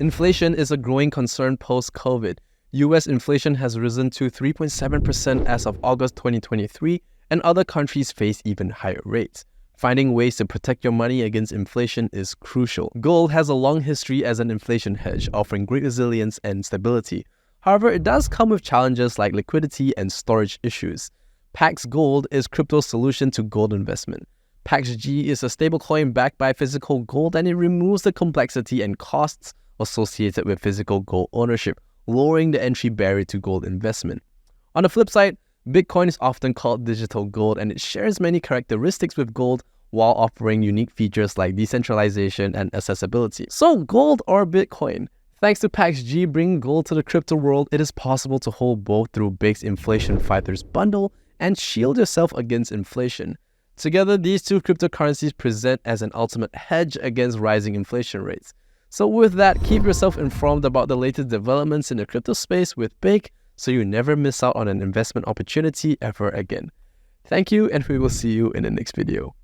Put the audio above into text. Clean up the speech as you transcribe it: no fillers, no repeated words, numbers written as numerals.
Inflation is a growing concern post-COVID. US inflation has risen to 3.7% as of August 2023, and other countries face even higher rates. Finding ways to protect your money against inflation is crucial. Gold has a long history as an inflation hedge, offering great resilience and stability. However, it does come with challenges like liquidity and storage issues. Pax Gold is crypto's solution to gold investment. PaxG is a stablecoin backed by physical gold, and it removes the complexity and costs associated with physical gold ownership, lowering the entry barrier to gold investment. On the flip side, Bitcoin is often called digital gold, and it shares many characteristics with gold while offering unique features like decentralization and accessibility. So gold or Bitcoin? Thanks to PaxG bringing gold to the crypto world, it is possible to hold both through Big's Inflation Fighters bundle and shield yourself against inflation. Together, these two cryptocurrencies present as an ultimate hedge against rising inflation rates. So with that, keep yourself informed about the latest developments in the crypto space with Big so you never miss out on an investment opportunity ever again. Thank you, and we will see you in the next video.